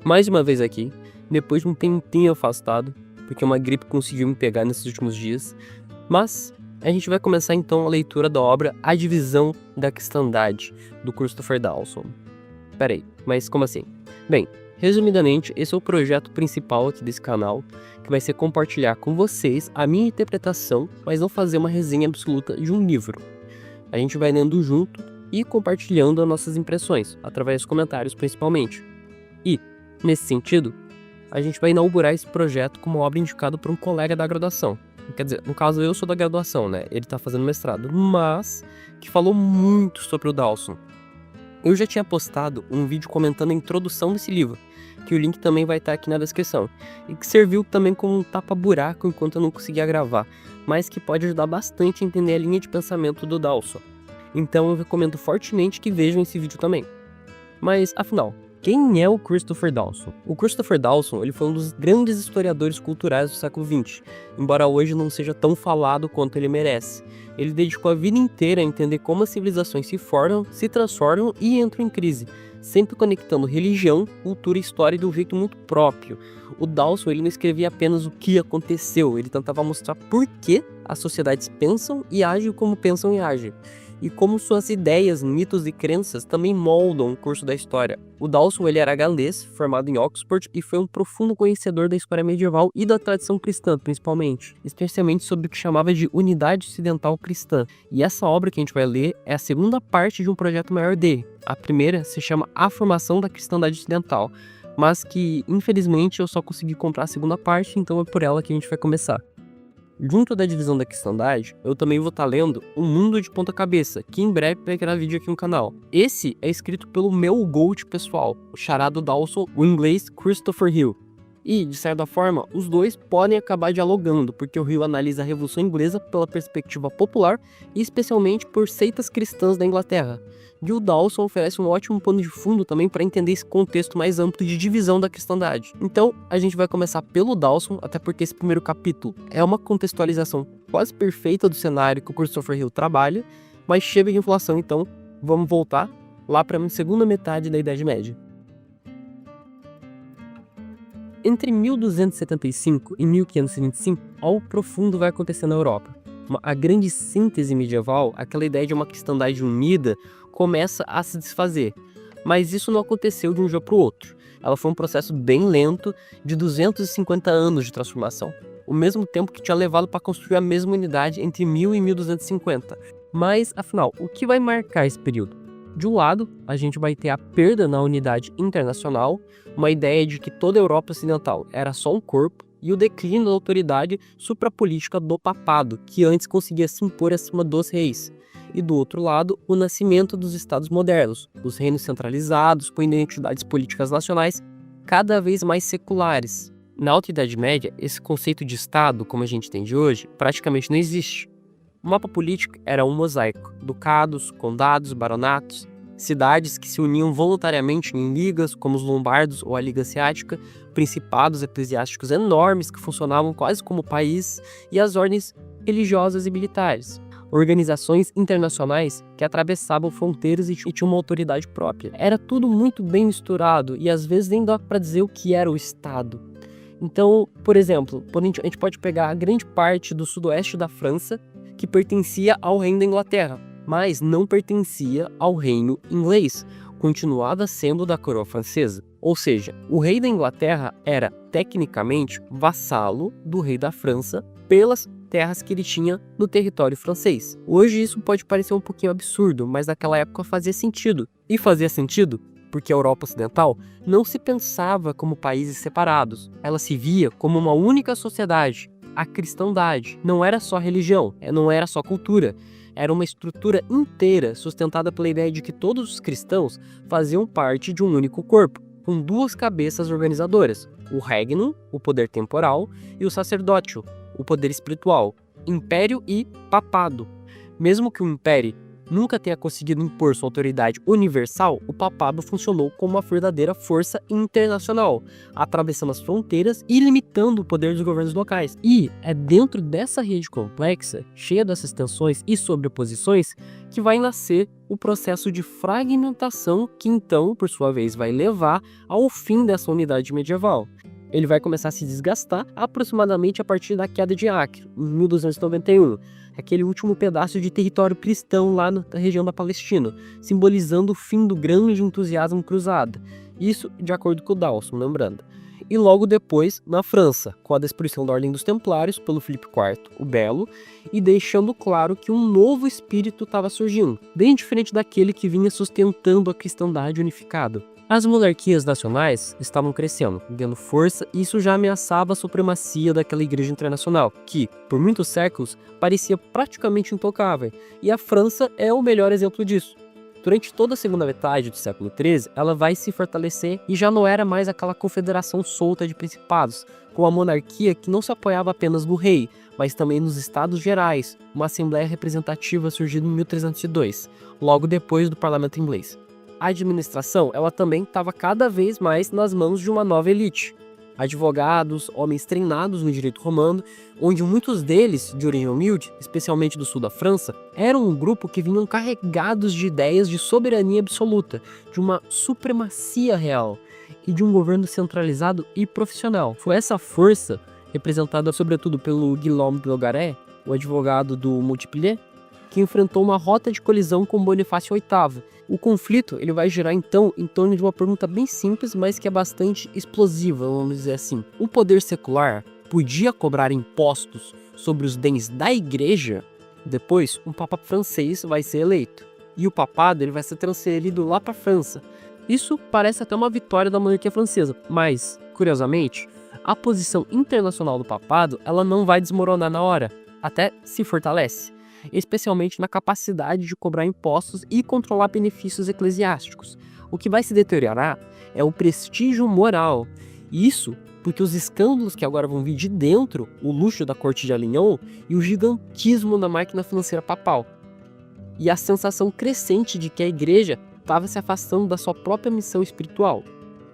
Mais uma vez aqui, depois de um tempinho afastado, porque uma gripe conseguiu me pegar nesses últimos dias, mas a gente vai começar então a leitura da obra A Divisão da Cristandade, do Christopher Dawson. Peraí, mas como assim? Bem, resumidamente, esse é o projeto principal aqui desse canal, que vai ser compartilhar com vocês a minha interpretação, mas não fazer uma resenha absoluta de um livro. A gente vai lendo junto e compartilhando as nossas impressões, através dos comentários principalmente. E, nesse sentido, a gente vai inaugurar esse projeto como obra indicada por um colega da graduação. Quer dizer, no caso eu sou da graduação, né? Ele tá fazendo mestrado, mas que falou muito sobre o Dawson. Eu já tinha postado um vídeo comentando a introdução desse livro, que o link também vai estar aqui na descrição, e que serviu também como um tapa-buraco enquanto eu não conseguia gravar, mas que pode ajudar bastante a entender a linha de pensamento do Dawson. Então eu recomendo fortemente que vejam esse vídeo também. Mas, afinal, quem é o Christopher Dawson? O Christopher Dawson ele foi um dos grandes historiadores culturais do século XX, embora hoje não seja tão falado quanto ele merece. Ele dedicou a vida inteira a entender como as civilizações se formam, se transformam e entram em crise, sempre conectando religião, cultura e história de um jeito muito próprio. O Dawson ele não escrevia apenas o que aconteceu, ele tentava mostrar por que as sociedades pensam e agem como pensam e agem, e como suas ideias, mitos e crenças também moldam o curso da história. O Dawson ele era galês, formado em Oxford, e foi um profundo conhecedor da história medieval e da tradição cristã, principalmente, especialmente sobre o que chamava de unidade ocidental cristã. E essa obra que a gente vai ler é a segunda parte de um projeto maior dele. A primeira se chama A Formação da Cristandade Ocidental, mas que, infelizmente, eu só consegui comprar a segunda parte, então é por ela que a gente vai começar. Junto da divisão da cristandade, eu também vou estar lendo Um Mundo de Ponta Cabeça, que em breve vai criar vídeo aqui no canal. Esse é escrito pelo meu GOAT pessoal, o charado Dawson, o inglês Christopher Hill. E, de certa forma, os dois podem acabar dialogando, porque o Hill analisa a Revolução Inglesa pela perspectiva popular e especialmente por seitas cristãs da Inglaterra. E o Dawson oferece um ótimo pano de fundo também para entender esse contexto mais amplo de divisão da cristandade. Então, a gente vai começar pelo Dawson, até porque esse primeiro capítulo é uma contextualização quase perfeita do cenário que o Christopher Hill trabalha, mas cheia de inflação, então vamos voltar lá para a segunda metade da Idade Média. Entre 1275 e 1525, algo profundo vai acontecer na Europa. A grande síntese medieval, aquela ideia de uma cristandade unida, começa a se desfazer. Mas isso não aconteceu de um dia para o outro. Ela foi um processo bem lento de 250 anos de transformação. O mesmo tempo que tinha levado para construir a mesma unidade entre 1000 e 1250. Mas, afinal, o que vai marcar esse período? De um lado, a gente vai ter a perda na unidade internacional, uma ideia de que toda a Europa Ocidental era só um corpo, e o declínio da autoridade suprapolítica do papado, que antes conseguia se impor acima dos reis. E do outro lado, o nascimento dos estados modernos, os reinos centralizados com identidades políticas nacionais cada vez mais seculares. Na Alta Idade Média, esse conceito de estado, como a gente tem de hoje, praticamente não existe. O mapa político era um mosaico, ducados, condados, baronatos, cidades que se uniam voluntariamente em ligas, como os lombardos ou a Liga Asiática, principados eclesiásticos enormes que funcionavam quase como país, e as ordens religiosas e militares, organizações internacionais que atravessavam fronteiras e tinham uma autoridade própria. Era tudo muito bem misturado e às vezes nem dá para dizer o que era o Estado. Então, por exemplo, a gente pode pegar a grande parte do sudoeste da França, que pertencia ao reino da Inglaterra, mas não pertencia ao reino inglês, continuava sendo da coroa francesa. Ou seja, o rei da Inglaterra era, tecnicamente, vassalo do rei da França pelas terras que ele tinha no território francês. Hoje isso pode parecer um pouquinho absurdo, mas naquela época fazia sentido. E fazia sentido porque a Europa Ocidental não se pensava como países separados, ela se via como uma única sociedade. A cristandade não era só religião, não era só cultura, era uma estrutura inteira sustentada pela ideia de que todos os cristãos faziam parte de um único corpo, com duas cabeças organizadoras, o regnum, o poder temporal, e o sacerdócio, o poder espiritual, império e papado. Mesmo que o império nunca tenha conseguido impor sua autoridade universal, o papado funcionou como uma verdadeira força internacional, atravessando as fronteiras e limitando o poder dos governos locais. E é dentro dessa rede complexa, cheia dessas tensões e sobreposições, que vai nascer o processo de fragmentação que então, por sua vez, vai levar ao fim dessa unidade medieval. Ele vai começar a se desgastar aproximadamente a partir da queda de Acre, em 1291, aquele último pedaço de território cristão lá na região da Palestina, simbolizando o fim do grande entusiasmo cruzado. Isso de acordo com o Dawson, lembrando. E logo depois, na França, com a destruição da Ordem dos Templários pelo Filipe IV, o Belo, e deixando claro que um novo espírito estava surgindo, bem diferente daquele que vinha sustentando a cristandade unificada. As monarquias nacionais estavam crescendo, ganhando força, e isso já ameaçava a supremacia daquela igreja internacional, que, por muitos séculos, parecia praticamente intocável, e a França é o melhor exemplo disso. Durante toda a segunda metade do século XIII, ela vai se fortalecer e já não era mais aquela confederação solta de principados, com a monarquia que não se apoiava apenas no rei, mas também nos Estados Gerais, uma assembleia representativa surgida em 1302, logo depois do parlamento inglês. A administração, ela também estava cada vez mais nas mãos de uma nova elite. Advogados, homens treinados no direito romano, onde muitos deles, de origem humilde, especialmente do sul da França, eram um grupo que vinham carregados de ideias de soberania absoluta, de uma supremacia real e de um governo centralizado e profissional. Foi essa força, representada sobretudo pelo Guillaume de Nogaret, o advogado do Multiplier, que enfrentou uma rota de colisão com Bonifácio VIII. O conflito ele vai girar então em torno de uma pergunta bem simples, mas que é bastante explosiva, vamos dizer assim. O poder secular podia cobrar impostos sobre os bens da igreja? Depois, um papa francês vai ser eleito, e o papado ele vai ser transferido lá para a França. Isso parece até uma vitória da monarquia francesa, mas, curiosamente, a posição internacional do papado ela não vai desmoronar na hora, até se fortalece, especialmente na capacidade de cobrar impostos e controlar benefícios eclesiásticos. O que vai se deteriorar é o prestígio moral. Isso porque os escândalos que agora vão vir de dentro, o luxo da corte de Avignon e o gigantismo da máquina financeira papal. E a sensação crescente de que a igreja estava se afastando da sua própria missão espiritual.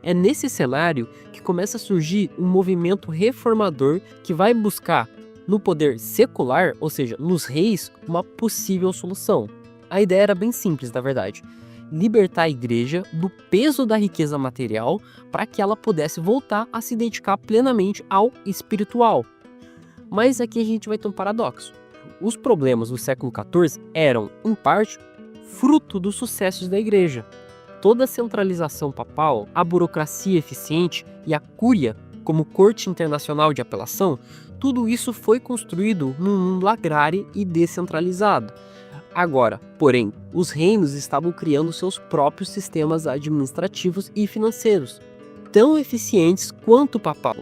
É nesse cenário que começa a surgir um movimento reformador que vai buscar no poder secular, ou seja, nos reis, uma possível solução. A ideia era bem simples, na verdade. Libertar a igreja do peso da riqueza material para que ela pudesse voltar a se dedicar plenamente ao espiritual. Mas aqui a gente vai ter um paradoxo. Os problemas do século XIV eram, em parte, fruto dos sucessos da igreja. Toda a centralização papal, a burocracia eficiente e a cúria como corte internacional de apelação, tudo isso foi construído num mundo agrário e descentralizado. Agora, porém, os reinos estavam criando seus próprios sistemas administrativos e financeiros, tão eficientes quanto o papal.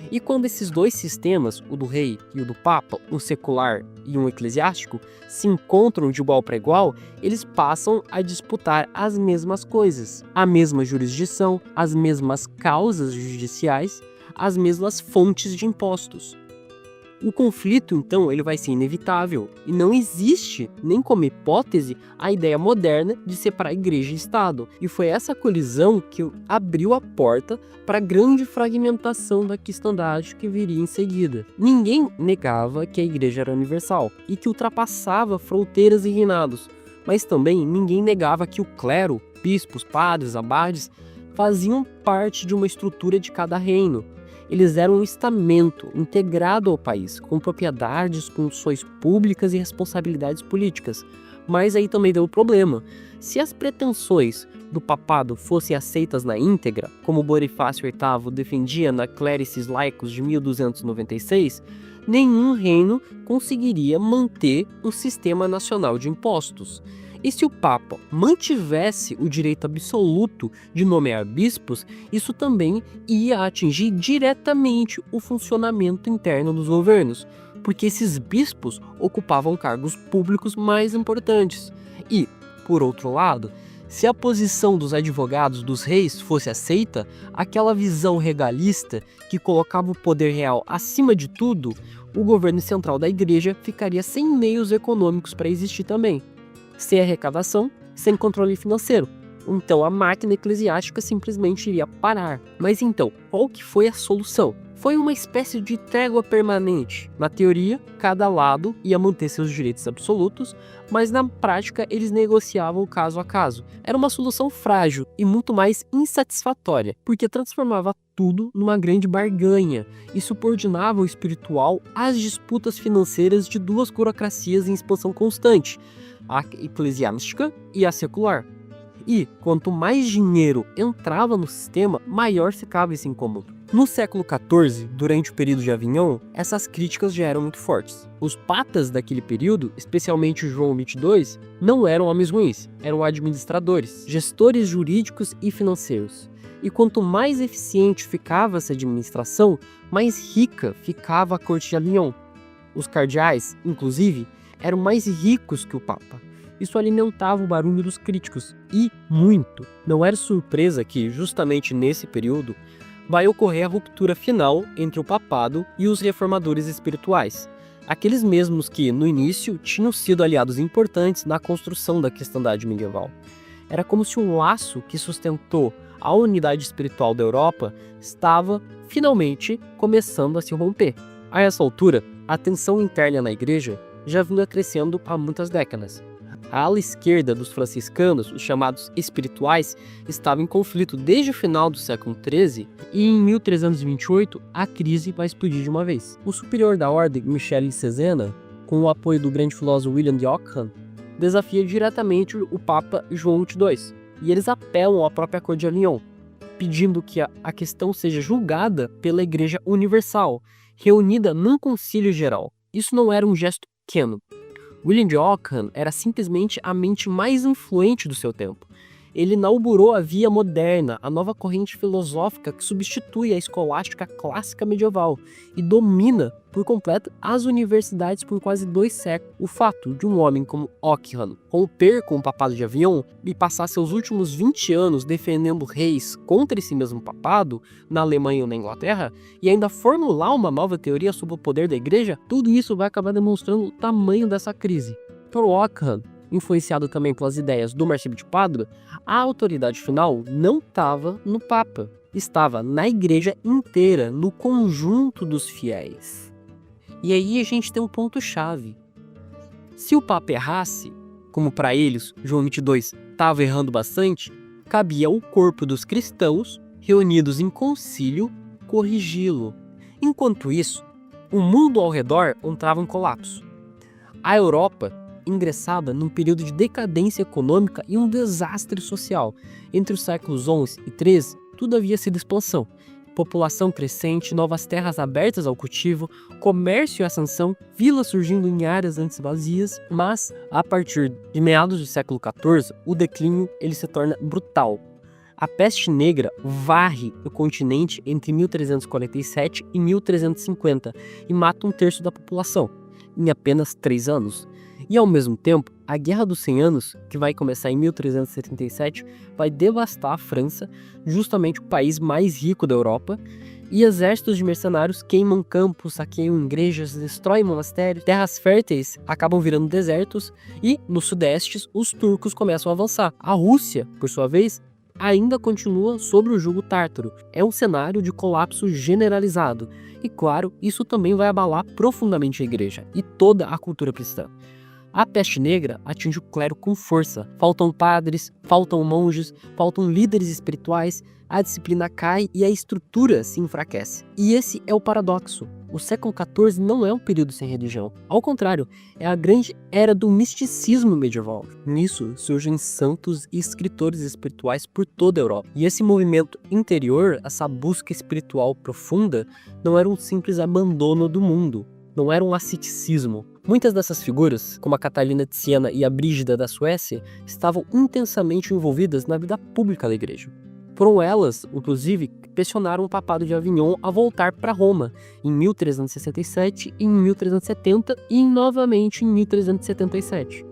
E quando esses dois sistemas, o do rei e o do papa, um secular e um eclesiástico, se encontram de igual para igual, eles passam a disputar as mesmas coisas, a mesma jurisdição, as mesmas causas judiciais, as mesmas fontes de impostos. O conflito, então, ele vai ser inevitável e não existe, nem como hipótese, a ideia moderna de separar igreja e Estado. E foi essa colisão que abriu a porta para a grande fragmentação da cristandade que viria em seguida. Ninguém negava que a igreja era universal e que ultrapassava fronteiras e reinados, mas também ninguém negava que o clero, bispos, padres, abades, faziam parte de uma estrutura de cada reino. Eles eram um estamento integrado ao país, com propriedades, funções públicas e responsabilidades políticas. Mas aí também deu o problema. Se as pretensões do papado fossem aceitas na íntegra, como Bonifácio VIII defendia na Clericis Laicus de 1296, nenhum reino conseguiria manter um sistema nacional de impostos. E se o Papa mantivesse o direito absoluto de nomear bispos, isso também ia atingir diretamente o funcionamento interno dos governos, porque esses bispos ocupavam cargos públicos mais importantes. E, por outro lado, se a posição dos advogados dos reis fosse aceita, aquela visão regalista que colocava o poder real acima de tudo, o governo central da igreja ficaria sem meios econômicos para existir também. sem arrecadação, sem controle financeiro. Então a máquina eclesiástica simplesmente iria parar. Mas então, qual que foi a solução? Foi uma espécie de trégua permanente. Na teoria, cada lado ia manter seus direitos absolutos, mas na prática eles negociavam caso a caso. Era uma solução frágil e muito mais insatisfatória, porque transformava tudo numa grande barganha e subordinava o espiritual às disputas financeiras de duas burocracias em expansão constante, a eclesiástica e a secular. E quanto mais dinheiro entrava no sistema, maior ficava esse incômodo. No século XIV, durante o período de Avignon, essas críticas já eram muito fortes. Os papas daquele período, especialmente João XXII, não eram homens ruins, eram administradores, gestores jurídicos e financeiros. E quanto mais eficiente ficava essa administração, mais rica ficava a corte de Avignon. Os cardeais, inclusive, eram mais ricos que o papa. Isso alimentava o barulho dos críticos, e muito. Não era surpresa que, justamente nesse período, vai ocorrer a ruptura final entre o papado e os reformadores espirituais, aqueles mesmos que, no início, tinham sido aliados importantes na construção da cristandade medieval. Era como se um laço que sustentou a unidade espiritual da Europa estava, finalmente, começando a se romper. A essa altura, a tensão interna na igreja já vinha crescendo há muitas décadas. A ala esquerda dos franciscanos, os chamados espirituais, estava em conflito desde o final do século XIII e em 1328 a crise vai explodir de uma vez. O superior da ordem, Michel de Cesena, com o apoio do grande filósofo William de Ockham, desafia diretamente o Papa João XXII, e eles apelam à própria corte de Avignon, pedindo que a questão seja julgada pela Igreja Universal, reunida num concílio geral. Isso não era um gesto pequeno. William de Ockham era simplesmente a mente mais influente do seu tempo. Ele inaugurou a via moderna, a nova corrente filosófica que substitui a escolástica clássica medieval e domina por completo as universidades por quase 2 séculos. O fato de um homem como Ockham romper com o papado de Avignon e passar seus últimos 20 anos defendendo reis contra esse mesmo papado, na Alemanha ou na Inglaterra, e ainda formular uma nova teoria sobre o poder da igreja, tudo isso vai acabar demonstrando o tamanho dessa crise. Para Ockham, influenciado também pelas ideias do Marcílio de Pádua, a autoridade final não estava no Papa, estava na igreja inteira, no conjunto dos fiéis. E aí a gente tem um ponto-chave. Se o Papa errasse, como para eles João XXII estava errando bastante, cabia ao corpo dos cristãos, reunidos em concílio, corrigi-lo. Enquanto isso, o mundo ao redor entrava em colapso. A Europa ingressada num período de decadência econômica e um desastre social. Entre os séculos XI e XIII, tudo havia sido expansão. População crescente, novas terras abertas ao cultivo, comércio e ascensão, vilas surgindo em áreas antes vazias, mas, a partir de meados do século XIV, o declínio ele se torna brutal. A peste negra varre o continente entre 1347 e 1350 e mata 1/3 da população, em apenas 3 anos. E ao mesmo tempo, a Guerra dos 100 Anos, que vai começar em 1377, vai devastar a França, justamente o país mais rico da Europa, e exércitos de mercenários queimam campos, saqueiam igrejas, destroem monastérios, terras férteis acabam virando desertos, e no sudeste os turcos começam a avançar. A Rússia, por sua vez, ainda continua sob o jugo tártaro. É um cenário de colapso generalizado, e claro, isso também vai abalar profundamente a igreja e toda a cultura cristã. A peste negra atinge o clero com força. Faltam padres, faltam monges, faltam líderes espirituais, a disciplina cai e a estrutura se enfraquece. E esse é o paradoxo. O século XIV não é um período sem religião. Ao contrário, é a grande era do misticismo medieval. Nisso surgem santos e escritores espirituais por toda a Europa. E esse movimento interior, essa busca espiritual profunda, não era um simples abandono do mundo. Não era um asceticismo. Muitas dessas figuras, como a Catarina de Siena e a Brígida da Suécia, estavam intensamente envolvidas na vida pública da igreja. Foram elas, inclusive, que pressionaram o papado de Avignon a voltar para Roma em 1367, em 1370 e novamente em 1377.